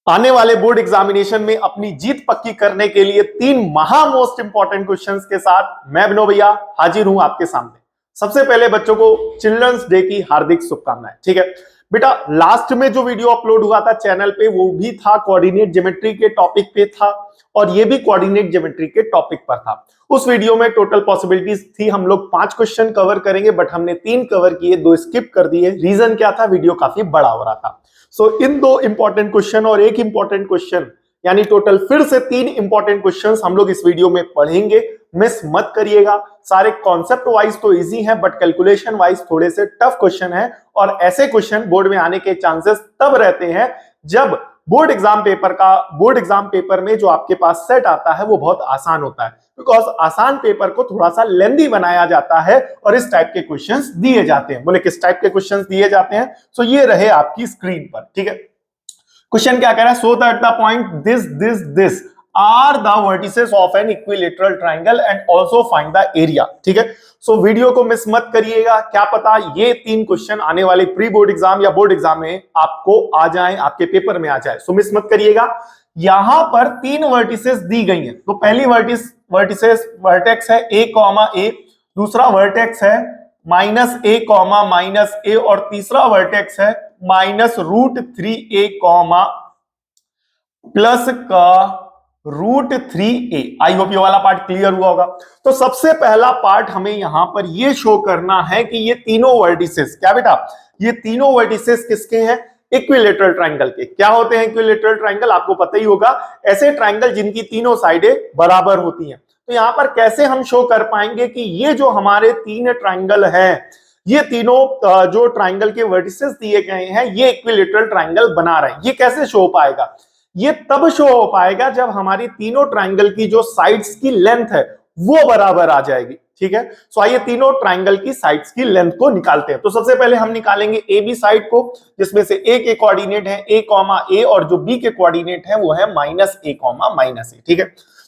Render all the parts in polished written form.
आने वाले board examination में अपनी जीत पक्की करने के लिए 3 मोस्ट इंपॉर्टेंट क्वेश्चंस के साथ मैं अभिनव भैया हाजिर हूं आपके सामने। सबसे पहले बच्चों को चिल्ड्रंस डे की हार्दिक शुभकामनाएं। ठीक है बेटा, लास्ट में जो वीडियो अपलोड हुआ था चैनल पे वो भी था कोऑर्डिनेट ज्योमेट्री के टॉपिक पे था और ये भी कोऑर्डिनेट ज्योमेट्री के टॉपिक पर था। उस वीडियो में टोटल पॉसिबिलिटीज थी, हम लोग 5 क्वेश्चन कवर करेंगे बट हमने 3 कवर किए, 2 स्किप कर दिए। रीजन क्या था? वीडियो काफी बड़ा हो रहा था। सो इन 2 इंपॉर्टेंट क्वेश्चन और 1 इंपॉर्टेंट क्वेश्चन यानी टोटल फिर से 3 इंपॉर्टेंट क्वेश्चंस हम लोग इस वीडियो में पढ़ेंगे। मिस मत करिएगा। सारे कॉन्सेप्ट वाइज तो इजी है बट कैलकुलेशन वाइज थोड़े से टफ क्वेश्चन है और ऐसे क्वेश्चन बोर्ड में आने के चांसेस तब रहते हैं जब बोर्ड एग्जाम पेपर में जो आपके पास सेट आता है वो बहुत आसान होता है, बिकॉज आसान पेपर को थोड़ा सा लेंदी बनाया जाता है और इस टाइप के क्वेश्चंस दिए जाते हैं। बोले किस टाइप के क्वेश्चंस दिए जाते हैं? सो ये रहे आपकी स्क्रीन पर। ठीक है, क्वेश्चन क्या कह रहा है? So that the point this are the vertices of an equilateral triangle and also find the area. ठीक है, सो वीडियो को मिस मत करिएगा। क्या पता ये 3 क्वेश्चन आने वाले प्री बोर्ड एग्जाम या बोर्ड एग्जाम में आपको आ जाए, आपके पेपर में आ जाए। सो मिस मत करिएगा। यहां पर 3 वर्टिसेस दी गई हैं। तो पहली वर्टेक्स है a, a, दूसरा वर्टेक्स है -a, -a और तीसरा वर्टेक्स है -√3a, प्लस का √3a। आई होप ये वाला पार्ट क्लियर हुआ होगा। तो सबसे पहला पार्ट हमें यहां पर ये शो करना है कि ये तीनों वर्टिसेस, क्या बेटा, ये तीनों वर्टिसेस किसके हैं? इक्विलेटरल ट्राइंगल के। क्या होते हैं इक्विलेटरल ट्राइंगल? आपको पता ही होगा, ऐसे ट्राइंगल जिनकी तीनों साइडें बराबर होती हैं। तो यहां पर कैसे हम शो कर पाएंगे कि ये जो हमारे 3 ट्राइंगल हैं, ये तीनों जो ट्राइंगल के वर्टिसेस दिए गए हैं ये इक्विलेटरल ट्राइंगल बना रहे हैं। ये कैसे शो हो पाएगा? ये तब शो हो पाएगा जब हमारी तीनों ट्राइंगल की जो साइड्स की लेंथ है वो बराबर आ जाएगी। ठीक है, सो आइए तीनों ट्राइंगल की साइड्स की लेंथ को निकालते हैं। तो सबसे पहले हम निकालेंगे ए बी साइड को, जिसमें से ए के कोऑर्डिनेट है a, a और जो बी के कोऑर्डिनेट है वो है -a, ठीक है,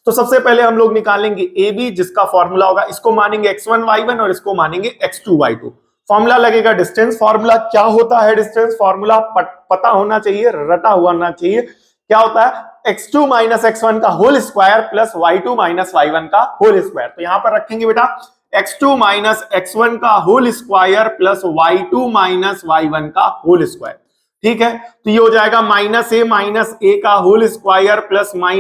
तो सबसे पहले हम लोग निकालेंगे ए बी, जिसका फॉर्मूला होगा, इसको मानेंगे x1 y1 और इसको मानेंगे x2 y2। फॉर्मूला लगेगा डिस्टेंस फॉर्मूला। क्या होता है डिस्टेंस फॉर्मूला? पता होना चाहिए, रटा हुआ होना चाहिए। क्या होता है? x2 - x1 का whole square plus y2 - y1 का होल स्क्वायर। तो यहां पर रखेंगे बेटा x2 - x1 का whole square plus y2 - y1 का होल स्क्वायर। ठीक है, तो ये हो जाएगा -a का whole square plus -a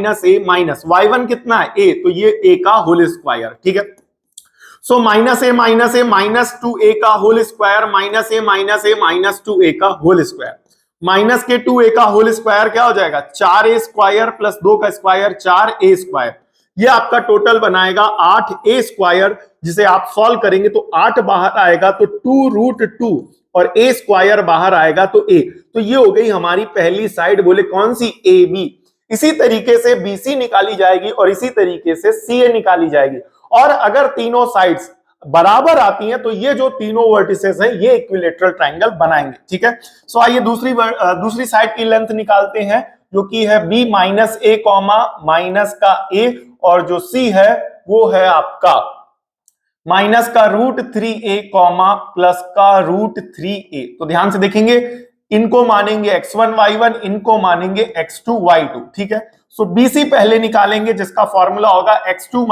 y1 कितना है? a, तो ये a का होल स्क्वायर। ठीक है, सो -a -2a का होल स्क्वायर -a -2a का होल स्क्वायर, माइनस के 2a का होल स्क्वायर क्या हो जाएगा? 4a स्क्वायर प्लस 2 का स्क्वायर 4a स्क्वायर। ये आपका टोटल बनाएगा 8a स्क्वायर, जिसे आप सॉल्व करेंगे तो 8 बाहर आएगा तो 2√2 और a स्क्वायर बाहर आएगा तो a। तो ये हो गई हमारी पहली साइड। बोले कौन सी? AB। इसी तरीके से BC निकाली जाएगी और इसी तरीके से CA निकाली जाएगी। और अगर तीनों साइड्स बराबर आती हैं तो ये जो तीनों वर्टिसेस हैं ये इक्विलेटरल ट्राइंगल बनाएंगे। ठीक है, सो आइए दूसरी साइड की लेंथ निकालते हैं, जो कि है b -a, माइनस का a और जो c है वो है आपका माइनस का √3a, प्लस का √3a। तो ध्यान से देखेंगे, इनको मानेंगे x1 y1, इनको मानेंगे x2 y2। ठीक है, सो BC पहले निकालेंगे, जिसका फॉर्मूला होगा x2 -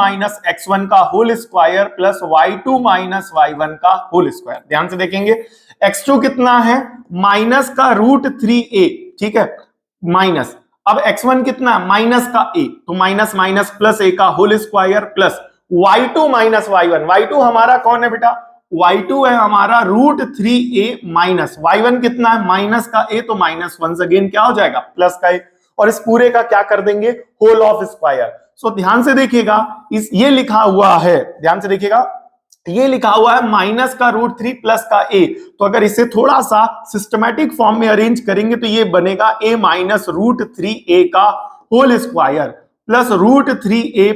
x1 का whole square plus y2 - y1 का होल स्क्वायर। ध्यान से देखेंगे, x2 कितना है? माइनस का √3a। ठीक है, माइनस, अब x1 कितना है? माइनस का a, तो माइनस माइनस प्लस a का whole square plus y2 - y1। y2 हमारा कौन है बेटा? y2 है हमारा √3a माइनस y1 कितना है? माइनस का a, तो माइनस वंस अगेन क्या हो जाएगा? प्लस का a, और इस पूरे का क्या कर देंगे? Whole of square. सो ध्यान से देखिएगा, ये लिखा हुआ है, ध्यान से देखिएगा, ये लिखा हुआ है माइनस का √3 प्लस का a। तो अगर इसे थोड़ा सा सिस्टमैटिक फॉर्म में अरेंज करेंगे तो ये बनेगा a माइनस √3a का whole square plus √3a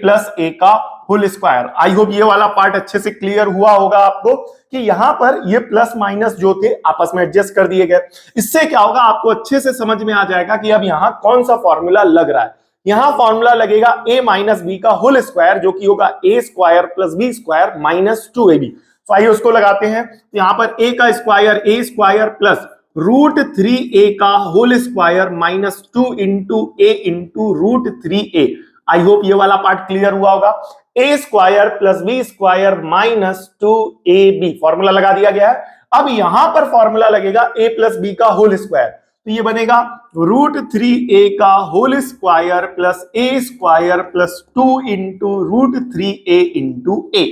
plus a का होल स्क्वायर। आई होप ये वाला पार्ट अच्छे से क्लियर हुआ होगा आपको कि यहां पर ये प्लस माइनस जो थे आपस में एडजस्ट कर दिए गए। इससे क्या होगा, आपको अच्छे से समझ में आ जाएगा कि अब यहां कौन सा फॉर्मूला लग रहा है। यहां फॉर्मूला लगेगा a - b का होल स्क्वायर, जो कि होगा a square plus b square -2ab। तो आइए उसको लगाते हैं। तो यहां पर a का square a square plus √3a का whole square -2 into a into √3a। I hope ये वाला पार्ट क्लियर हुआ होगा। a square plus b square -2ab formula लगा दिया गया है। अब यहां पर फॉर्मूला लगेगा a प्लस बी का होल स्क्वायर, तो ये बनेगा √3a का whole square plus a square plus 2 into √3a into a।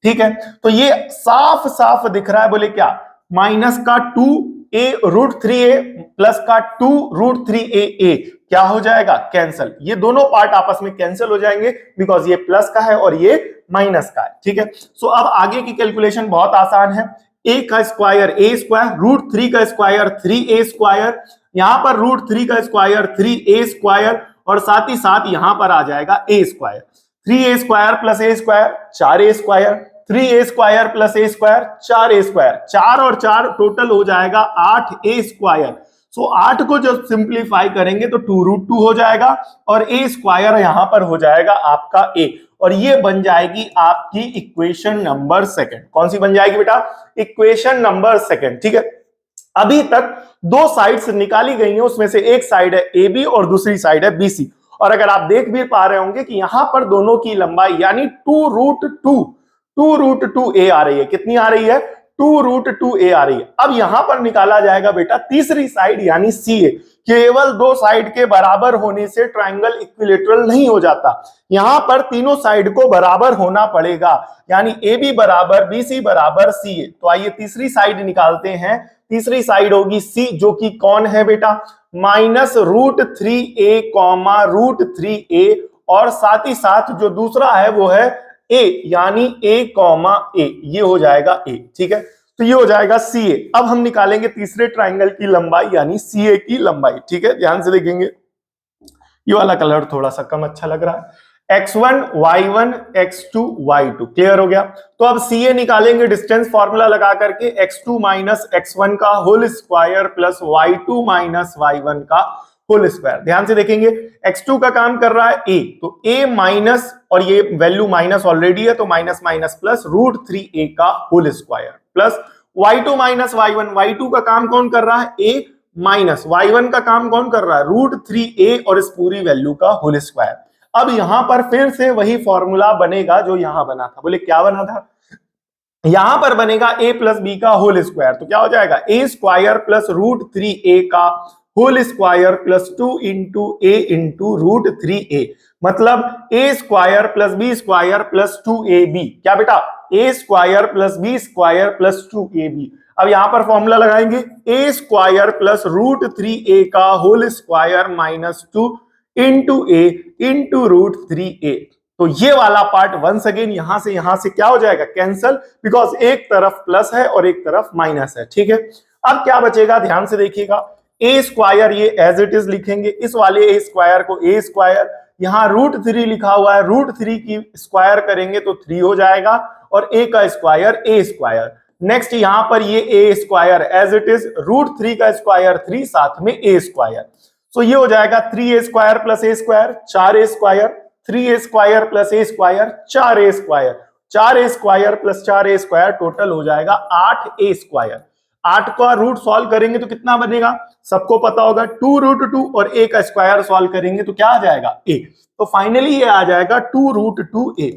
ठीक है, तो ये साफ साफ दिख रहा है, बोले क्या, माइनस का 2a √3a प्लस का 2 √3a क्या हो जाएगा, कैंसल। ये दोनों पार्ट आपस में कैंसिल हो जाएंगे बिकॉज ये प्लस का है और ये माइनस का है। ठीक है, सो अब आगे की कैलकुलेशन बहुत आसान है। a का स्क्वायर a स्क्वायर, √3 का स्क्वायर 3a स्क्वायर, यहां पर √3 का स्क्वायर 3a स्क्वायर और साथ ही साथ यहां पर आ जाएगा a square. 3a square plus a square 4a square, 3a square plus a square 4a square, 4 और 4 टोटल हो जाएगा 8a स्क्वायर। सो 8 को जब सिंप्लीफाई करेंगे तो 2√2 हो जाएगा और a स्क्वायर यहां पर हो जाएगा आपका a, और ये बन जाएगी आपकी इक्वेशन नंबर सेकंड। कौन सी बन जाएगी बेटा, इक्वेशन नंबर सेकंड। ठीक है, अभी तक दो साइड्स निकाली गई हैं, उसमें से एक साइड है ए बी और दूसरी साइड है बी सी। और अगर आप देख भी पा रहे होंगे कि यहां पर दोनों की लंबाई यानी 2√2a आ रही है। कितनी आ रही है, 2√2a आ रही है। अब यहां पर निकाला जाएगा बेटा तीसरी साइड यानी सी ए। केवल दो साइड के बराबर होने से ट्राइंगल इक्विलेटरल नहीं हो जाता, यहां पर तीनों साइड को बराबर होना पड़ेगा, यानी ए बी बराबर बी सी बराबर सी ए। तो आइए तीसरी साइड निकालते हैं। तीसरी साइड होगी सी, जो कि कौन है बेटा, -√3a, √3a, और साथ ही साथ जो दूसरा है वो है a, यानी a, a, ये हो जाएगा a। ठीक है, तो ये हो जाएगा सी ए। अब हम निकालेंगे तीसरे ट्राइंगल की लंबाई यानी सी ए की लंबाई। ठीक है, ध्यान से देखेंगे, ये वाला कलर थोड़ा सा कम अच्छा लग रहा है। x1 y1 x2 y2 clear हो गया। तो अब सी ए निकालेंगे डिस्टेंस फॉर्मूला लगा करके, x2 माइनस x1 का whole square plus y2 minus y1 का होल स्क्वायर। ध्यान से देखेंगे, x2 का काम कर रहा है a, तो a माइनस, और ये वैल्यू माइनस ऑलरेडी है तो माइनस माइनस प्लस √3a का whole square plus y2 minus y1, y2 का काम कौन कर रहा है, a माइनस y1 का काम कौन कर रहा है, √3a, और इस पूरी वैल्यू का होल स्क्वायर। अब यहां पर फिर से वही फॉर्मूला बनेगा जो यहां बना था। बोले क्या बना था, यहां पर बनेगा a प्लस बी का होल स्क्वायर, तो क्या हो जाएगा a स्क्वायर प्लस √3a का whole square plus 2 into a into √3a, मतलब a square plus b square plus 2ab। क्या बेटा, a square plus b square plus 2ab। अब यहां पर फॉर्मूला लगाएंगे, a स्क्वायर प्लस √3a का whole square -2 into a into √3a। तो ये वाला पार्ट वंस अगेन यहां से क्या हो जाएगा, कैंसल, बिकॉज एक तरफ प्लस है और एक तरफ माइनस है। ठीक है, अब क्या बचेगा, ध्यान से देखिएगा, a स्क्वायर ये एज इट इज लिखेंगे, इस वाले a स्क्वायर को a स्क्वायर, यहां √3 लिखा हुआ है, √3 की स्क्वायर करेंगे तो 3 हो जाएगा, और a का स्क्वायर a स्क्वायर। नेक्स्ट यहां पर ये a square as it is, √3 का स्क्वायर 3, साथ में a स्क्वायर। तो ये हो जाएगा 3a square plus a square, 4a square, 3a square plus a square, 4a square, 4a square plus 4a square, total हो जाएगा 8a स्क्वायर। 8 का रूट सॉल्व करेंगे तो कितना बनेगा, सबको पता होगा 2√2, और a का स्क्वायर सॉल्व करेंगे तो क्या आ जाएगा, a। तो फाइनली ये आ जाएगा 2√2a।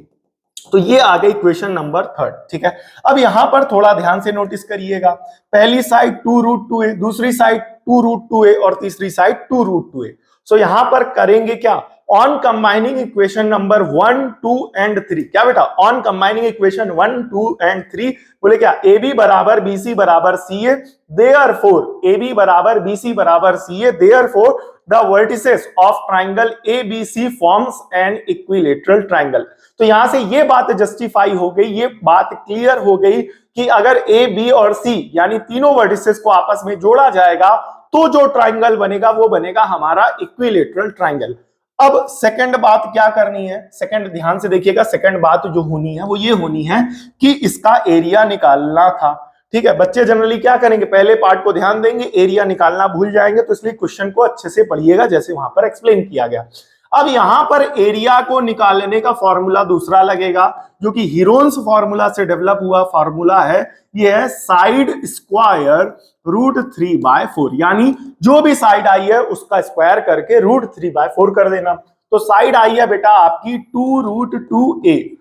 तो ये आ गई इक्वेशन नंबर थर्ड। ठीक है, अब यहां पर थोड़ा ध्यान से नोटिस करिएगा, पहली साइड 2√2a, दूसरी साइड 2√2a और तीसरी साइड 2√2a। सो यहां पर करेंगे क्या, on combining equation number 1, 2 and 3। क्या बेटा, ऑन कंबाइनिंग इक्वेशन 1, 2 एंड 3, बोले क्या, ए बी बराबर बी सी बराबर C A, therefore A B बराबर बी सी बराबर C A, therefore the vertices of triangle A B C forms an equilateral triangle. तो यहां से ये बात जस्टिफाई हो गई, ये बात क्लियर हो गई कि अगर ए बी और सी यानी तीनों वर्टिसेस को आपस में जोड़ा जाएगा तो जो ट्राइंगल बनेगा वो बनेगा हमारा इक्विलेटरल ट्राइंगल। अब सेकंड बात क्या करनी है, सेकंड ध्यान से देखिएगा, सेकंड बात जो होनी है वो ये होनी है कि इसका एरिया निकालना था। ठीक है, बच्चे जनरली क्या करेंगे, पहले पार्ट को ध्यान देंगे, एरिया निकालना भूल जाएंगे, तो इसलिए क्वेश्चन को अच्छे से पढ़िएगा जैसे वहां पर एक्सप्लेन किया गया। अब यहां पर एरिया को निकालने का फॉर्मूला दूसरा लगेगा, जो कि हीरोन्स फॉर्मूला से डेवलप हुआ फॉर्मूला है। ये है साइड स्क्वायर √3/4, यानी जो भी साइड आई है उसका स्क्वायर करके √3/4 कर देना। तो साइड आई है बेटा आपकी 2√2a,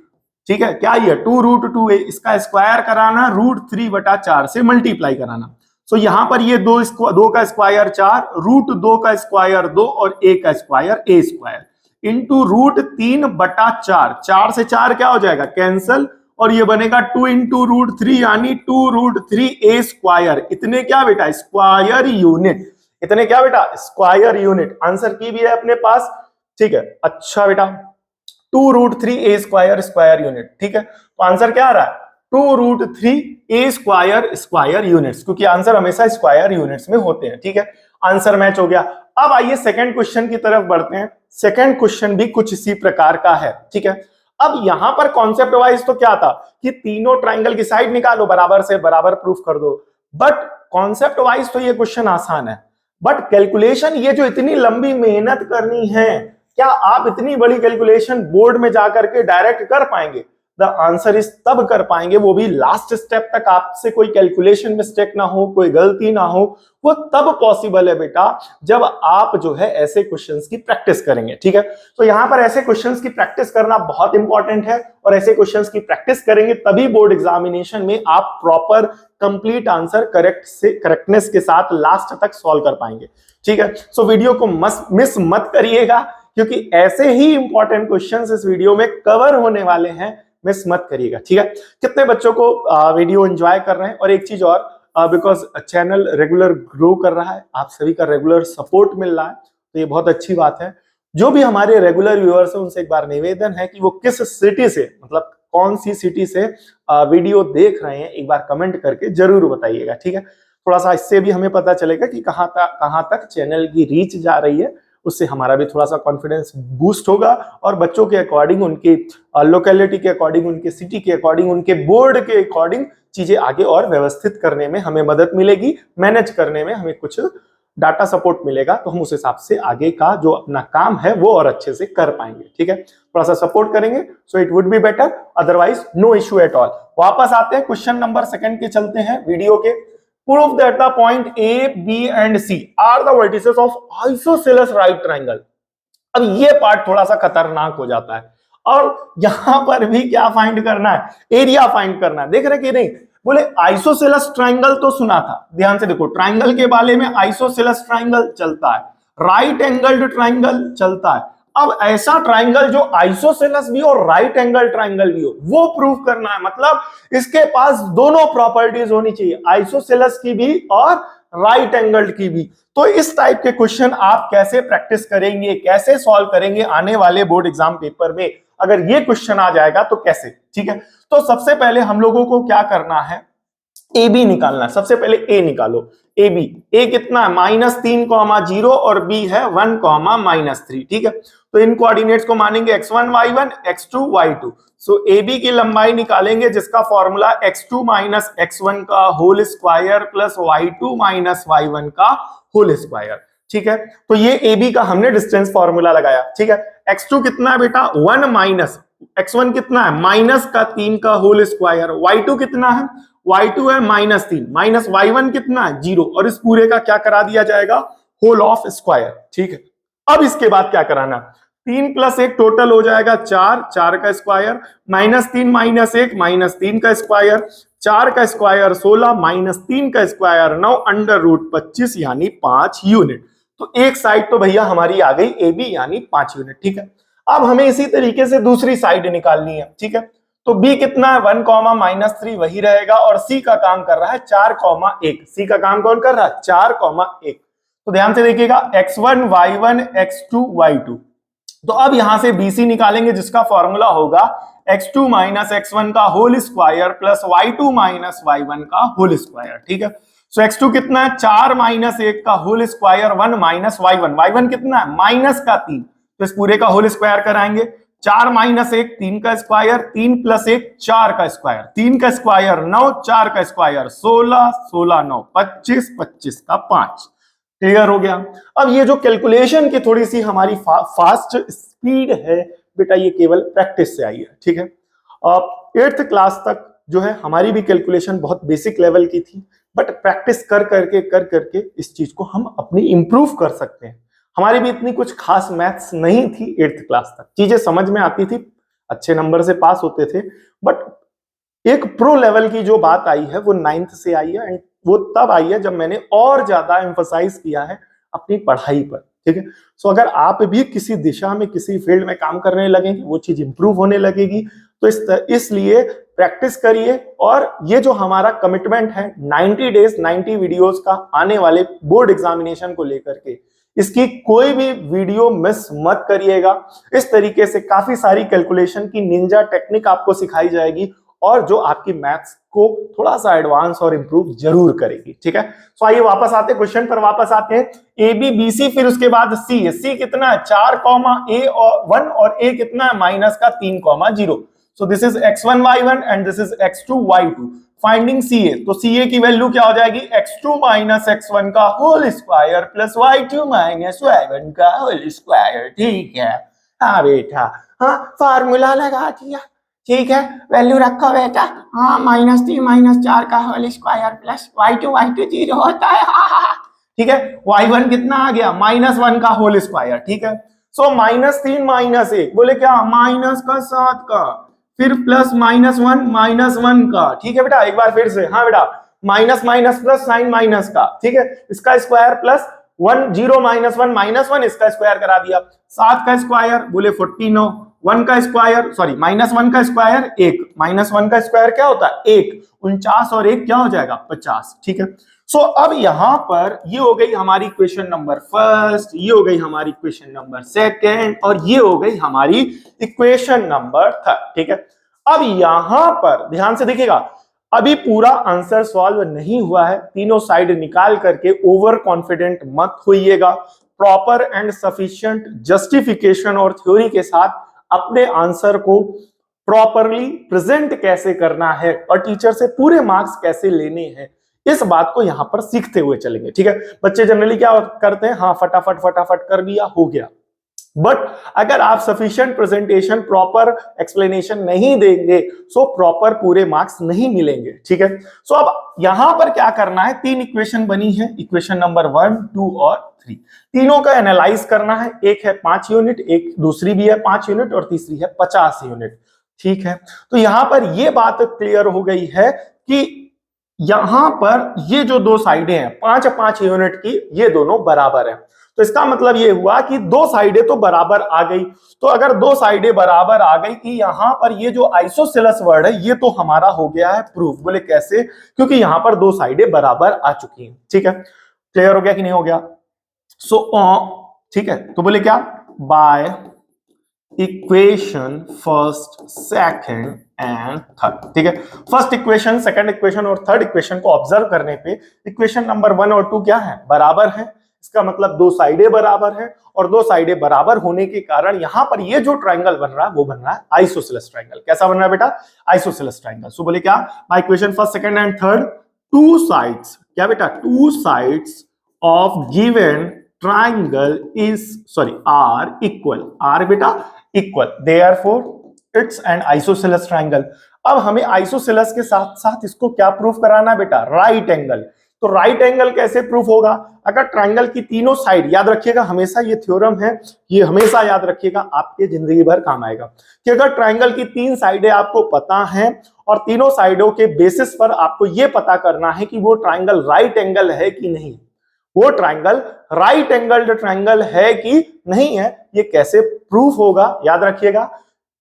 ठीक है, क्या ये 2√2a, इसका स्क्वायर कराना √3/4 से मल्टीप्लाई कराना। सो यहां पर ये दो का स्क्वायर 4, √2 का स्क्वायर 2 और a का स्क्वायर a² इंटू √3/4, 4 से 4 क्या हो जाएगा कैंसल, और ये बनेगा 2 इंटू √3 यानी 2√3a²। इतने क्या बेटा स्क्वायर यूनिट, इतने क्या बेटा स्क्वायर यूनिट। आंसर की भी है अपने पास, ठीक है। अच्छा बेटा 2√3a² स्क्वायर यूनिट, ठीक है। तो आंसर क्या आ रहा है 2√3a² स्क्वायर यूनिट्स, क्योंकि आंसर हमेशा स्क्वायर यूनिट्स में होते हैं, ठीक है। आंसर मैच हो गया। अब आइए सेकंड क्वेश्चन की तरफ बढ़ते हैं। सेकंड क्वेश्चन भी कुछ इसी प्रकार का है, ठीक है। अब यहां पर कॉन्सेप्ट वाइज तो क्या था कि तीनों ट्राइंगल की साइड निकालो, बराबर से बराबर प्रूफ कर दो, बट कॉन्सेप्ट वाइज तो ये क्वेश्चन आसान है, बट कैलकुलेशन ये जो इतनी लंबी मेहनत करनी है, क्या आप इतनी बड़ी कैलकुलेशन बोर्ड में जाकर के डायरेक्ट कर पाएंगे? द आंसर इज तब कर पाएंगे, वो भी लास्ट स्टेप तक आपसे कोई कैलकुलेशन मिस्टेक ना हो, कोई गलती ना हो, वो तब पॉसिबल है बेटा जब आप जो है ऐसे क्वेश्चंस की प्रैक्टिस करेंगे, ठीक है। तो यहां पर ऐसे क्वेश्चंस की प्रैक्टिस करना बहुत इंपॉर्टेंट है, और ऐसे क्वेश्चंस की प्रैक्टिस करेंगे तभी बोर्ड एग्जामिनेशन में आप प्रॉपर कंप्लीट आंसर करेक्टनेस के साथ लास्ट तक सॉल्व कर पाएंगे, ठीक है। सो वीडियो को मिस मत करिएगा, क्योंकि ऐसे ही इंपॉर्टेंट क्वेश्चंस इस वीडियो में कवर होने वाले हैं, मिस मत करिएगा, ठीक है। कितने बच्चों को वीडियो एंजॉय कर रहे हैं, और एक चीज और, बिकॉज चैनल रेगुलर ग्रो कर रहा है, आप सभी का रेगुलर सपोर्ट मिल रहा है, तो ये बहुत अच्छी बात है। जो भी हमारे रेगुलर व्यूअर्स हैं उनसे एक बार निवेदन है कि वो किस सिटी से, मतलब कौन सी सिटी से वीडियो देख रहे हैं, एक बार कमेंट करके जरूर बताइएगा, ठीक है। थोड़ा सा इससे भी हमें पता चलेगा कि कहां तक चैनल की रीच जा रही है, उससे हमारा भी थोड़ा सा कॉन्फिडेंस बूस्ट होगा, और बच्चों के अकॉर्डिंग, उनके लोकेलिटी के अकॉर्डिंग, उनके सिटी के अकॉर्डिंग, उनके बोर्ड के अकॉर्डिंग चीजें आगे और व्यवस्थित करने में हमें मदद मिलेगी, मैनेज करने में हमें कुछ डाटा सपोर्ट मिलेगा, तो हम उस हिसाब से आगे का जो अपना काम है वो और अच्छे से कर पाएंगे, ठीक है। थोड़ा सा सपोर्ट करेंगे so it would be better, otherwise no issue at all. वापस आते हैं क्वेश्चन नंबर सेकंड के, चलते हैं वीडियो के। Prove that the point A, B and C are the vertices of isosceles right triangle। अब ये पार्ट थोड़ा सा खतरनाक हो जाता है, और यहां पर भी क्या फाइंड करना है, एरिया फाइंड करना है। देख रहे कि नहीं, बोले आइसोसेलस ट्राइंगल तो सुना था, ध्यान से देखो, ट्राइंगल के बारे में आइसोसेलस ट्राइंगल चलता है, राइट एंगल्ड ट्राइंगल चलता है। अब ऐसा ट्राइंगल जो आइसोसेलस भी और राइट एंगल ट्राइंगल भी हो, वो प्रूव करना है, मतलब इसके पास दोनों प्रॉपर्टीज होनी चाहिए, आइसोसेलस की भी और राइट एंगल की भी। तो इस टाइप के क्वेश्चन आप कैसे प्रैक्टिस करेंगे, कैसे सॉल्व करेंगे आने वाले बोर्ड एग्जाम पेपर में, अगर ये क्वेश्चन आ जाएगा तो कैसे, ठीक है। तो सबसे पहले हम लोगों को क्या करना है, ए बी निकालना है। सबसे पहले ए निकालो, ए बी, ए कितना है -3,0 और बी है 1,-3, ठीक है। तो इन कोऑर्डिनेट्स को मानेंगे x1 y1 x2 y2। So A B की लंबाई निकालेंगे, जिसका फॉर्मूला x2 - x1 का whole square plus y2 - y1 का होल स्क्वायर, ठीक है। तो ये ए बी का हमने डिस्टेंस फॉर्मूला लगाया, ठीक है। x2 कितना है बेटा 1 माइनस x1 कितना है -3 का होल स्क्वायर, y2 कितना है y2 है -3 माइनस y1 कितना है 0, और इस पूरे का क्या करा दिया जाएगा होल ऑफ स्क्वायर, ठीक है। अब इसके बाद क्या कराना, 3 + 1 टोटल हो जाएगा 4, 4 का स्क्वायर, -3 - 1 -3 का स्क्वायर, 4 का स्क्वायर 16 -3 का स्क्वायर 9 √25 यानी 5 यूनिट। तो एक साइड तो भैया हमारी आ गई ए बी यानी 5 यूनिट, ठीक है। अब हमें इसी तरीके से दूसरी साइड निकालनी है, ठीक है। तो b कितना है 1, -3 वही रहेगा, और c का काम कर रहा है 4, 1। c का काम कौन कर रहा है 4, 1। तो ध्यान से देखिएगा x1 y1 x2 y2। तो अब यहां से bc निकालेंगे, जिसका फॉर्मूला होगा x2 - x1 का whole square plus y2 - y1 का होल स्क्वायर, ठीक है। सो x2 कितना है 4 - 1 का होल स्क्वायर 1 - y1, y1 कितना है -3, तो इस पूरे का होल स्क्वायर कराएंगे, 4 - 1 3 का स्क्वायर, 3 + 1 4 का स्क्वायर, 3 का स्क्वायर 9, 4 का स्क्वायर 16, 16 9 25, 25 का 5। क्लियर हो गया। अब ये जो कैलकुलेशन की थोड़ी सी हमारी फास्ट स्पीड है बेटा, ये केवल प्रैक्टिस से आई है, ठीक है। अब 8th क्लास तक जो है हमारी भी कैलकुलेशन बहुत बेसिक लेवल की थी, बट प्रैक्टिस कर करके इस चीज को हम अपनी इंप्रूव कर सकते हैं। हमारी भी इतनी कुछ खास मैथ्स नहीं थी 8th क्लास तक, चीजें समझ में आती थी, अच्छे नंबर से पास होते थे, बट एक प्रो लेवल की जो बात आई है वो 9th से आई है, एंड वो तब आई है जब मैंने और ज्यादा एम्फसाइज किया है अपनी पढ़ाई पर, ठीक है। सो अगर आप भी किसी दिशा में किसी फील्ड में काम करने लगेंगे, वो चीज इंप्रूव होने लगेगी। तो इसलिए प्रैक्टिस करिए, और ये जो हमारा कमिटमेंट है 90 डेज 90 वीडियोस का आने वाले बोर्ड एग्जामिनेशन को लेकर के, इसकी कोई भी वीडियो मिस मत करिएगा। इस तरीके से काफी सारी कैलकुलेशन की निंजा टेक्निक आपको सिखाई जाएगी, और जो आपकी मैथ्स को थोड़ा सा एडवांस और इंप्रूव जरूर करेगी, ठीक है। सो आइए वापस आते हैं क्वेश्चन पर, वापस आते हैं। ए बी बी सी, फिर उसके बाद सी है। सी कितना है 4 ए और 1, और ए कितना है माइनस का 3, 0। So this is x1 y1 and this is x2 y2। Finding C A, तो सी ए की वैल्यू क्या हो जाएगी, x2 माइनस x1 का whole square plus y2 minus y1 का होल स्क्वायर, ठीक है। हाँ बेटा, हाँ फार्मूला लगा दिया, ठीक है। वैल्यू रखो बेटा, हाँ -3 -4 का होल स्क्वायर प्लस y2 0 होता है, ठीक है। y1 कितना आ गया -1 का होल स्क्वायर, ठीक है। सो -3 -1 बोले क्या, माइनस का 7 का, फिर प्लस -1 का, ठीक है बेटा। एक बार फिर से, हाँ बेटा, minus minus plus sign minus का, ठीक है, इसका स्क्वायर प्लस 1 0 -1 इसका स्क्वायर करा दिया। 7 का स्क्वायर बोले 49, 1 का स्क्वायर सॉरी -1 का स्क्वायर 1, -1 का स्क्वायर क्या होता है 1, 49 और 1 क्या हो जाएगा 50, ठीक है। सो अब यहां पर ये हो गई हमारी क्वेश्चन नंबर फर्स्ट, ये हो गई हमारी क्वेश्चन नंबर सेकंड, और ये हो गई हमारी इक्वेशन नंबर थर्ड, ठीक है। अब यहां पर ध्यान से देखिएगा, अभी पूरा आंसर सॉल्व नहीं हुआ है, तीनों साइड निकाल करके ओवर कॉन्फिडेंट मत होइएगा। प्रॉपर एंड सफिशिएंट जस्टिफिकेशन और थ्योरी के साथ अपने आंसर को प्रॉपरली प्रेजेंट कैसे करना है और टीचर से पूरे मार्क्स कैसे लेने हैं, इस बात को यहां पर सीखते हुए चलेंगे, ठीक है। बच्चे जनरली क्या करते हैं, हाँ फटाफट फटाफट कर दिया हो गया, बट अगर आप सफिशिएंट प्रेजेंटेशन प्रॉपर एक्सप्लेनेशन नहीं देंगे, सो प्रॉपर पूरे मार्क्स नहीं मिलेंगे, ठीक है। सो अब यहां पर क्या करना है, 3 इक्वेशन बनी है, इक्वेशन नंबर 1 2 और 3, तीनों का एनालाइज करना है। एक है 5 यूनिट, एक दूसरी भी है 5 यूनिट, और तीसरी है 50 यूनिट, ठीक है। तो यहां पर यह बात क्लियर हो गई है कि यहां पर ये जो दो साइडें हैं 5-5 यूनिट की, ये दोनों बराबर है। तो इसका मतलब ये हुआ कि दो साइडें तो बराबर आ गई। तो अगर दो साइडें बराबर आ गई कि यहां पर ये जो आइसोसेलेस वर्ड है ये तो हमारा हो गया है प्रूफ। बोले कैसे, क्योंकि यहां पर दो साइडें बराबर आ चुकी हैं, ठीक है। क्लियर हो गया कि नहीं हो गया। सो ठीक है, तो बोले क्या, by equation first second and third, ठीक है। फर्स्ट इक्वेशन, सेकंड इक्वेशन और थर्ड इक्वेशन को ऑब्जर्व करने पे इक्वेशन नंबर 1 और 2 क्या है, बराबर है। इसका मतलब दो साइडें बराबर है, और दो साइडें बराबर होने के कारण यहां पर ये जो ट्राइंगल बन रहा है वो बन रहा है आइसोसेलेस ट्राइंगल। कैसा बन रहा है बेटा, आइसोसेलेस ट्राइंगल। सो बोले क्या, by equation first second and third, two sides, क्या बेटा, two sides of given triangle are equal, are बेटा equal, therefore it's an isosceles triangle. अब हमें आइसोसेलेस के साथ साथ इसको क्या प्रूफ कराना है बेटा, राइट एंगल। तो राइट एंगल कैसे प्रूफ होगा, अगर ट्राइंगल की तीनों साइड, याद रखिएगा हमेशा ये थ्योरम है, ये हमेशा याद रखिएगा, आपके जिंदगी भर काम आएगा, कि अगर ट्राइंगल की 3 साइडें आपको पता है और तीनों साइडों के बेसिस पर आपको ये पता करना है कि वो ट्राइंगल राइट एंगल है कि नहीं, वो ट्राइंगल राइट एंगल्ड ट्राइंगल है कि नहीं है, ये कैसे प्रूफ होगा, याद रखिएगा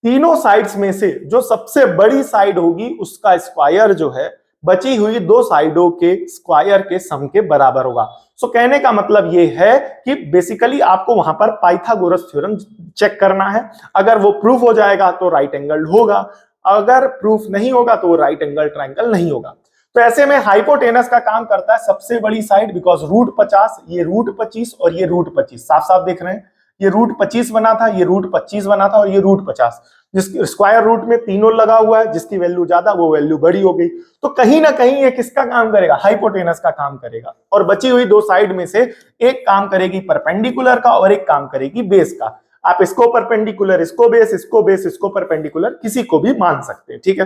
तीनों साइड्स में से जो सबसे बड़ी साइड होगी उसका स्क्वायर जो है बची हुई दो साइडों के स्क्वायर के सम के बराबर होगा। सो कहने का मतलब ये है कि बेसिकली आपको वहां पर पाइथागोरस थ्योरम चेक करना है। अगर वो प्रूफ हो जाएगा तो राइट एंगल होगा, अगर प्रूफ नहीं होगा तो वो राइट एंगल ट्राइंगल नहीं होगा। तो ऐसे में हाइपोटेनस का काम करता है सबसे बड़ी साइड, बिकॉज रूट 50, ये रूट 25 और ये रूट 25 साफ साफ देख रहे हैं, ये रूट 25 बना था, ये रूट 25 बना था और ये रूट 50, जिसकी स्क्वायर रूट में तीनों लगा हुआ है, जिसकी वैल्यू ज्यादा वो वैल्यू बड़ी हो गई। तो कहीं ना कहीं ये किसका काम करेगा, हाइपोटेनस का काम करेगा। और बची हुई दो साइड में से एक काम करेगी परपेंडिकुलर का और एक काम करेगी बेस का। आप इसको परपेंडिकुलर, इसको बेस, इसको बेस, इसको परपेंडिकुलर, किसी को भी मान सकते हैं, ठीक है।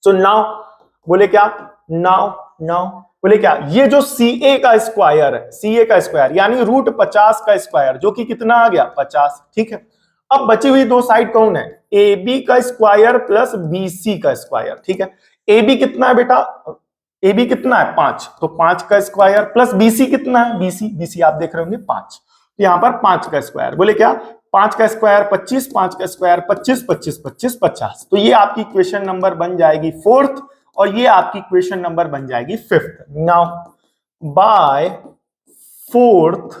सो नाउ बोले क्या, नाउ बोले क्या, ये जो CA का स्क्वायर है, CA का स्क्वायर यानी रूट 50 का स्क्वायर, जो कि कितना आ गया 50, ठीक है। अब बची हुई दो साइड कौन है, AB का स्क्वायर प्लस BC का स्क्वायर, ठीक है। AB कितना है बेटा, AB कितना है 5, तो 5 का स्क्वायर प्लस BC कितना है, BC आप देख रहे होंगे 5, तो यहां पर 5 का स्क्वायर, बोले क्या 5 का स्क्वायर 25, 5 का स्क्वायर 25, 25, 25, 50। तो ये आपकी इक्वेशन नंबर बन जाएगी 4th और ये आपकी इक्वेशन नंबर बन जाएगी 5th। Now bye 4th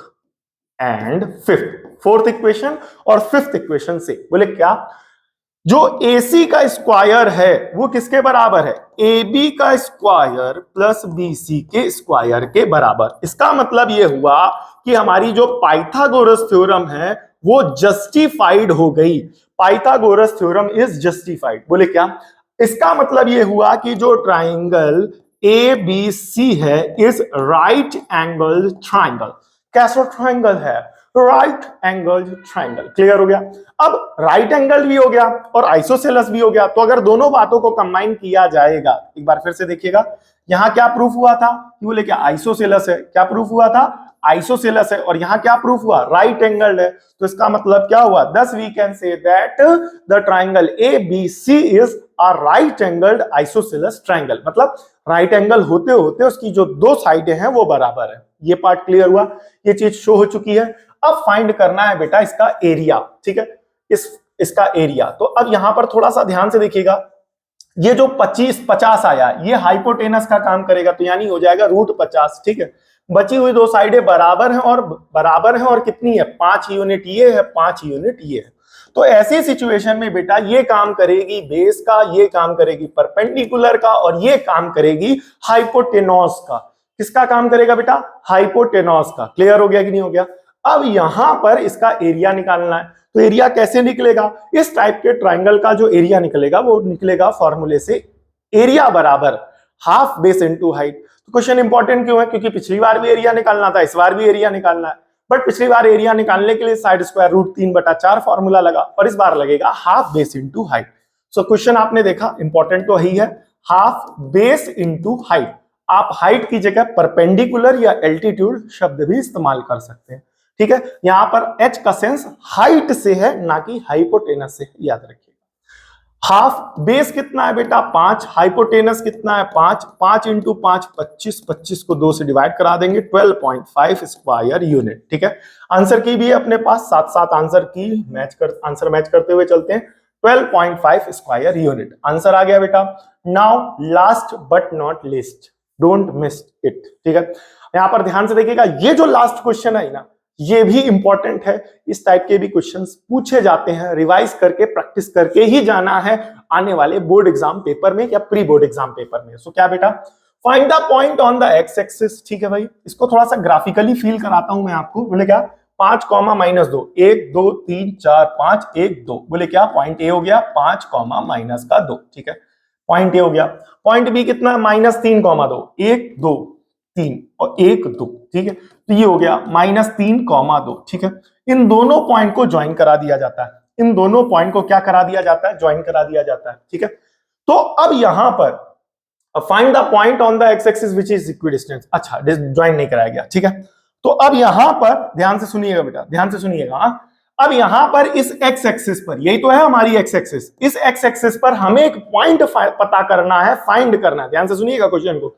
and 5th, 4th equation और 5th इक्वेशन से बोले क्या, जो AC का स्क्वायर है वो किसके बराबर है, AB का स्क्वायर प्लस BC के स्क्वायर के बराबर। इसका मतलब ये हुआ कि हमारी जो पाइथागोरस थ्योरम है वो जस्टिफाइड हो गई। Pythagoras theorem is justified. बोले क्या, इसका मतलब ये हुआ कि जो ट्राइंगल ABC है इज राइट एंगल ट्राइंगल। कैसा ट्राइंगल है, राइट एंगल ट्राइंगल। क्लियर हो गया। अब राइट एंगल भी हो गया और आइसोसेलेस भी हो गया, तो अगर दोनों बातों को कंबाइन किया जाएगा, एक बार फिर से देखिएगा, यहां क्या प्रूफ हुआ था कि बोले क्या आइसोसेलेस है, क्या प्रूफ हुआ था आइसोसेलेस है, और यहां क्या प्रूफ हुआ राइट एंगल है। तो इसका मतलब क्या हुआ, thus we can say that the triangle ABC is a right angled isosceles triangle। मतलब राइट एंगल होते होते उसकी जो दो साइडें हैं वो बराबर है। ये पार्ट क्लियर हुआ, ये चीज शो हो चुकी है। अब फाइंड करना है बेटा इसका एरिया, ठीक है, इसका एरिया। तो अब यहां पर थोड़ा सा ध्यान से देखिएगा, ये जो 50 आया ये हाइपोटेनस का काम करेगा, तो यानी हो जाएगा रूट 50, ठीक है। बची हुई दो साइडें बराबर हैं और कितनी है 5 यूनिट ये है, 5 यूनिट ये है। तो ऐसी सिचुएशन में बेटा ये काम करेगी बेस का, ये काम करेगी परपेंडिकुलर का और ये काम करेगी हाइपोटेनोस का। किसका काम करेगा बेटा, हाइपोटेनोस का। क्लियर हो गया कि नहीं हो गया। अब यहां पर इसका एरिया निकालना है, तो एरिया कैसे निकलेगा, इस टाइप के ट्राइंगल का जो एरिया निकलेगा वो निकलेगा फॉर्मूले से, एरिया बराबर हाफ बेस इनटू हाइट। तो क्वेश्चन इंपॉर्टेंट क्यों है, क्योंकि पिछली बार भी एरिया निकालना था, इस बार भी एरिया निकालना है, बट पिछली बार एरिया निकालने के लिए साइड स्क्वायर रूट 3/4 फॉर्मूला लगा और इस बार लगेगा half base into height. So question आपने देखा इंपॉर्टेंट तो वही है, हाफ बेस इनटू हाइट। आप हाइट की जगह परपेंडिकुलर या एल्टीट्यूड शब्द भी इस्तेमाल कर सकते हैं, ठीक है। यहां पर h का सेंस हाइट से है ना कि हाइपोटेनस से, याद रखिए। हाफ बेस कितना है बेटा 5, हाइपोटेनस कितना है 5, 5 इंटू 5 25, 25 को 2 से डिवाइड करा देंगे 12.5 स्क्वायर यूनिट, ठीक है। आंसर की भी है अपने पास, साथ साथ आंसर की आंसर मैच करते हुए चलते हैं। 12.5 स्क्वायर यूनिट आंसर आ गया बेटा। Now last but not least, don't miss it, ठीक है। यहां पर ध्यान से देखिएगा, ये जो लास्ट क्वेश्चन है ना ये भी इंपॉर्टेंट है। इस टाइप के भी क्वेश्चंस पूछे जाते हैं, रिवाइज करके प्रैक्टिस करके ही जाना है आने वाले बोर्ड एग्जाम पेपर में या प्री बोर्ड एग्जाम पेपर में। सो क्या बेटा, find the point on the x axis, ठीक है भाई। इसको थोड़ा सा ग्राफिकली फील कराता हूं मैं आपको। बोले क्या 5, -2, 1 2 3 4 5 1 2, बोले क्या पॉइंट ए हो गया 5, -2, ठीक है। पॉइंट ए हो गया। पॉइंट बी कितना -3, 2 1 2 3 और 1 2, ठीक है। तो ये हो गया -3, 2, ठीक है। इन दोनों पॉइंट को ज्वाइन करा दिया जाता है, इन दोनों पॉइंट को क्या करा दिया जाता है, ज्वाइन करा दिया जाता है, ठीक है। तो अब यहां पर find the point on the x axis which is equidistance. अच्छा ज्वाइन नहीं कराया गया, ठीक है। तो अब यहां पर ध्यान से सुनिएगा बेटा, ध्यान से सुनिएगा। अब यहां पर इस एक्स एक्सिस पर, यही तो है हमारी एक्स एक्सिस, इस एक्स एक्सिस पर हमें एक पॉइंट पता करना है, फाइंड करना है। ध्यान से सुनिएगा क्वेश्चन को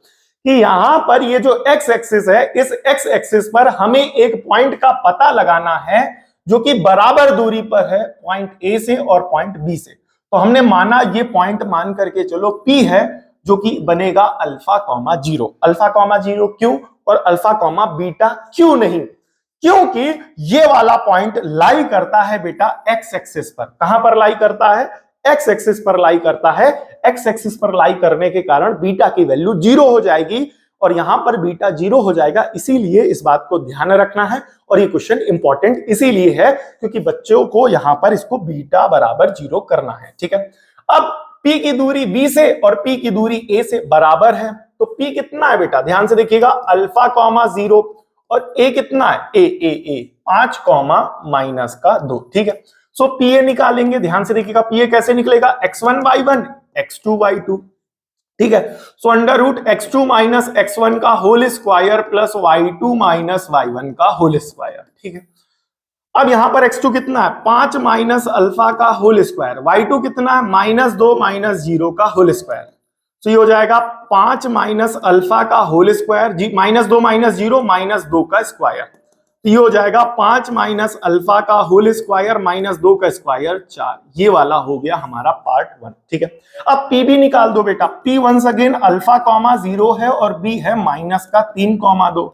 कि यहां पर ये जो एक्स एक्सिस है, इस एक्स एक्सिस पर हमें एक पॉइंट का पता लगाना है जो कि बराबर दूरी पर है पॉइंट ए से और पॉइंट बी से। तो हमने माना ये पॉइंट मान करके चलो पी है, जो कि बनेगा अल्फा, 0। अल्फा, 0 क्यों और अल्फा, बीटा क्यों नहीं, क्योंकि ये वाला पॉइंट लाई करता है बेटा एक्स एक्सिस पर। कहां पर लाई करता है, एक्स एक्सिस पर लाई करता है। एक्स एक्सिस पर लाई करने के कारण बीटा की वैल्यू 0 हो जाएगी और यहां पर बीटा 0 हो जाएगा, इसीलिए इस बात को ध्यान रखना है। और ये क्वेश्चन इंपॉर्टेंट इसीलिए है क्योंकि बच्चों को यहां पर इसको बीटा बराबर 0 करना है। ठीक है, अब P की दूरी B से और P की दूरी A से बराबर है, तो P कितना है बेटा, ध्यान से देखिएगा, अल्फा कॉमा 0 और A कितना है, A 5 कॉमा माइनस का 2। ठीक है, सो PA निकालेंगे, ध्यान से देखिएगा PA कैसे निकलेगा, x1 y1 x2 y2। ठीक है, so under root x2 minus x1 का whole square plus y2 minus y1 का होल स्क्वायर। ठीक है, अब यहां पर x2 कितना है, 5 माइनस अल्फा का होल स्क्वायर, y2 कितना है, -2 माइनस 0 का होल स्क्वायर। तो ये हो जाएगा 5 माइनस अल्फा का होल स्क्वायर, -2 माइनस 0 -2 का स्क्वायर। तो ये हो जाएगा 5 माइनस अल्फा का होल स्क्वायर -2 का स्क्वायर 4। ये वाला हो गया हमारा पार्ट 1। ठीक है, अब P भी निकाल दो बेटा। P once again alpha comma 0 है और B है माइनस का 3 कॉमा 2।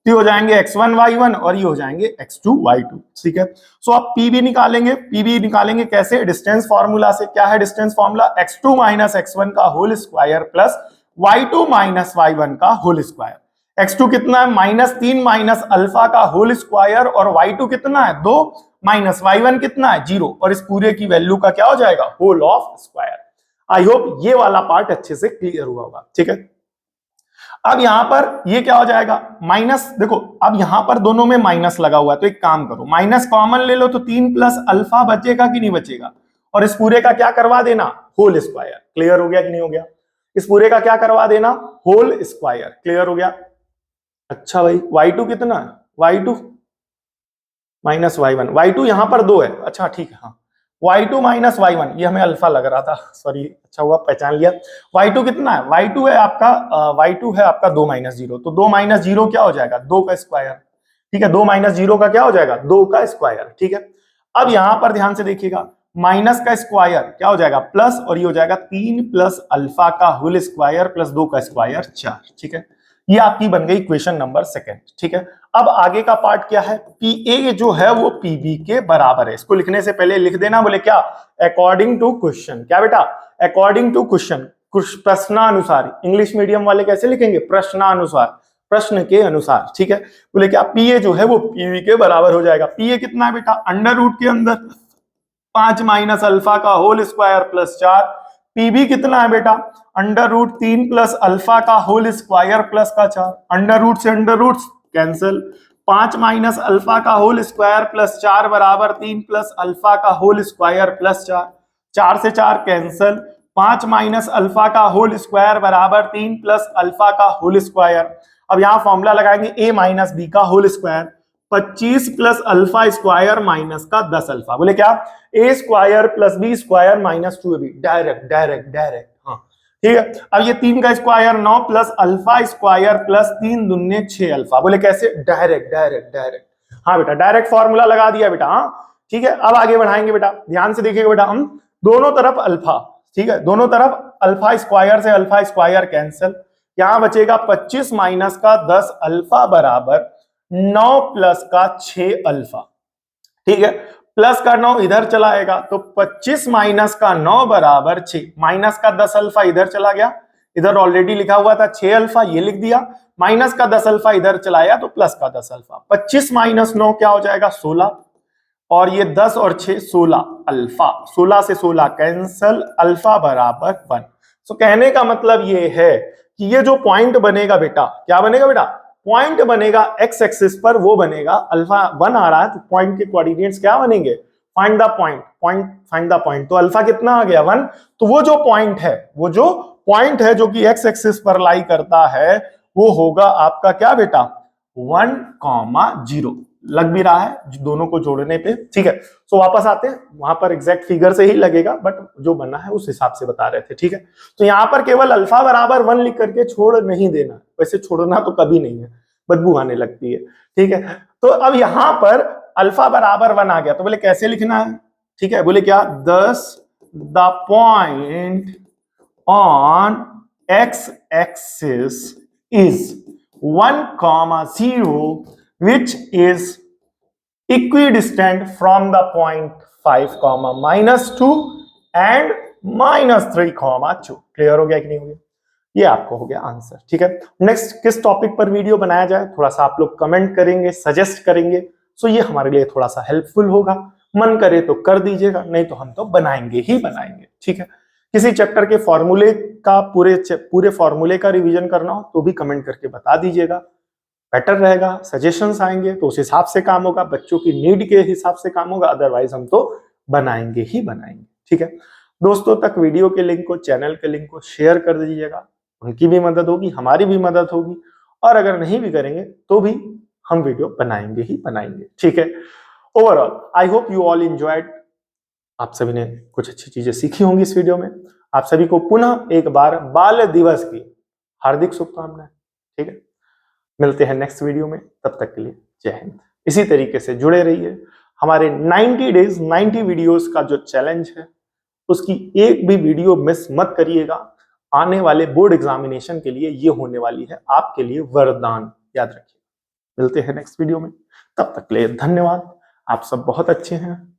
तो हो जाएंगे x1 y1 और ये हो जाएंगे x2 y2। ठीक है, सो आप P भी निकालेंगे। P भी निकालेंगे कैसे, डिस्टेंस फॉर्मूला से। क्या है distance formula, x2 minus x1 का whole square plus y2 minus y1 का होल स्क्वायर। x2 कितना है, -3 माइनस अल्फा का होल स्क्वायर और y2 कितना है 2 माइनस y1 कितना है 0 और इस पूरे की वैल्यू का क्या हो जाएगा, whole of square. I hope ये वाला पार्ट अच्छे से क्लियर हुआ होगा। ठीक है, अब यहां पर ये क्या हो जाएगा, माइनस, देखो अब यहां पर दोनों में माइनस लगा हुआ है, तो एक काम करो माइनस कॉमन ले लो, तो 3 प्लस अल्फा बचेगा कि नहीं बचेगा, और इस पूरे का क्या करवा देना, होल स्क्वायर। क्लियर हो गया कि नहीं हो गया, इस पूरे का क्या करवा देना, होल स्क्वायर। क्लियर हो गया। अच्छा भाई y2 कितना है, y2 माइनस y1, y2 यहां पर 2 है। अच्छा ठीक है, हाँ y2 माइनस y1, ये हमें अल्फा लग रहा था, सॉरी, अच्छा हुआ पहचान लिया। y2 कितना है, y2 है आपका 2 माइनस 0, तो 2 माइनस 0 क्या हो जाएगा, 2 का स्क्वायर। ठीक है, 2 माइनस 0 का क्या हो जाएगा, 2 का स्क्वायर। ठीक है, अब यहां पर ध्यान से देखिएगा, माइनस का स्क्वायर क्या हो जाएगा, प्लस, और ये हो जाएगा 3 प्लस अल्फा का होल स्क्वायर प्लस 2 का स्क्वायर 4। ठीक है, ये आपकी बन गई क्वेश्चन नंबर 2। ठीक है, अब आगे का पार्ट क्या है, PA जो है वो PB के बराबर है। इसको लिखने से पहले लिख देना, बोले क्या, अकॉर्डिंग टू क्वेश्चन। क्या बेटा, अकॉर्डिंग टू क्वेश्चन, प्रश्नानुसार। इंग्लिश मीडियम वाले कैसे लिखेंगे, प्रश्नानुसार, प्रश्न के अनुसार। ठीक है, बोले क्या, PA जो है वो PB के बराबर हो जाएगा। PA कितना है बेटा, अंडर रूट के अंदर 5 माइनस अल्फा का होल स्क्वायर प्लस 4। PB कितना है बेटा, अंडर रूट 3 प्लस अल्फा का होल स्क्वायर प्लस का 4। अंडर रूट से under root cancel, 5 minus alpha का होल स्क्वायर प्लस 4 बराबर 3 प्लस अल्फा का होल स्क्वायर प्लस 4। 4 से 4 कैंसिल, 5 माइनस अल्फा का होल स्क्वायर बराबर 3 प्लस अल्फा का होल स्क्वायर। अब यहां फॉर्मूला लगाएंगे a माइनस बी का whole square, 25 plus alpha square minus का 10 अल्फा। बोले क्या, a square plus b square minus 2ab। Direct. हाँ ठीक है, अब ये 3 का square 9 plus alpha square plus 3 दूने 6 अल्फा। बोले कैसे, डायरेक्ट। हाँ बेटा, डायरेक्ट फॉर्मूला लगा दिया बेटा। हाँ ठीक है, अब आगे बढ़ाएंगे बेटा, ध्यान से देखिएगा बेटा, हम दोनों तरफ अल्फा, ठीक है, दोनों तरफ अल्फा स्क्वायर से अल्फा स्क्वायर कैंसिल, यहां बचेगा 25 माइनस का 10 अल्फा बराबर 9 प्लस का 6 अल्फा। ठीक है, प्लस का 9 इधर चला आएगा, तो 25 माइनस का 9 बराबर 6, माइनस का 10 अल्फा इधर चला गया, इधर ऑलरेडी लिखा हुआ था 6 अल्फा, ये लिख दिया, माइनस का 10 अल्फा इधर चलाया तो प्लस का 10 अल्फा। 25 माइनस 9 क्या हो जाएगा, 16, और ये 10 और 6 16 अल्फा, 16 से 16 कैंसल, अल्फा बराबर 1। सो कहने का मतलब ये है कि ये जो पॉइंट बनेगा बेटा, क्या बनेगा बेटा, पॉइंट बनेगा एक्स एक्सिस पर, वो बनेगा अल्फा 1 आ रहा है, तो पॉइंट के कोऑर्डिनेट्स क्या बनेंगे, फाइंड द पॉइंट, तो अल्फा कितना आ गया 1। तो वो जो पॉइंट है जो कि एक्स एक्सिस पर लाई करता है, वो होगा आपका क्या बेटा, 1,0। लग भी रहा है दोनों को जोड़ने पे। ठीक है, सो वापस आते हैं, वहां पर एग्जैक्ट फिगर से ही लगेगा, बट जो बना है उस हिसाब से बता रहे थे। ठीक है, तो यहां पर केवल अल्फा बराबर 1 लिख करके छोड़ नहीं देना, वैसे छोड़ना तो कभी नहीं है, बदबू आने लगती है। ठीक है, तो अब यहां पर अल्फा बराबर 1 आ गया, तो बोले कैसे लिखना है। ठीक है, बोले क्या, दस the point on x axis is 1,0 which is equidistant from the point 5, -2 and -3, -2। Clear हो गया कि नहीं हो गया। ये आपको हो गया आंसर। ठीक है, नेक्स्ट किस टॉपिक पर वीडियो बनाया जाए, थोड़ा सा आप लोग कमेंट करेंगे, सजेस्ट करेंगे, सो ये हमारे लिए थोड़ा सा हेल्पफुल होगा। मन करे तो कर दीजिएगा, नहीं तो हम तो बनाएंगे ही बनाएंगे। ठीक है, किसी चैप्टर के फॉर्मूले का पूरे फॉर्मूले का रिवीजन करना हो तो भी कमेंट करके बता दीजिएगा, बेटर रहेगा। सजेशंस आएंगे तो उस हिसाब से काम होगा, बच्चों की नीड के हिसाब से काम होगा, अदरवाइज हम तो बनाएंगे ही बनाएंगे। ठीक है, दोस्तों तक वीडियो के लिंक को, चैनल के लिंक को शेयर कर दीजिएगा, उनकी भी मदद होगी, हमारी भी मदद होगी, और अगर नहीं भी करेंगे तो भी हम वीडियो बनाएंगे ही बनाएंगे। ठीक है, overall I hope you all enjoyed. आप सभी ने कुछ अच्छी चीजें सीखी होंगी इस वीडियो में। आप सभी को पुनः एक बार बाल दिवस की हार्दिक शुभकामनाएं। ठीक है, मिलते हैं नेक्स्ट वीडियो में, तब तक के लिए जय हिंद। इसी तरीके से जुड़े रहिए। हमारे 90 डेज 90 वीडियोस का जो चैलेंज है उसकी एक भी वीडियो मिस मत करिएगा। आने वाले बोर्ड एग्जामिनेशन के लिए ये होने वाली है आपके लिए वरदान, याद रखिए। मिलते हैं नेक्स्ट वीडियो में, तब तक के लिए धन्यवाद। आप सब बहुत अच्छे हैं।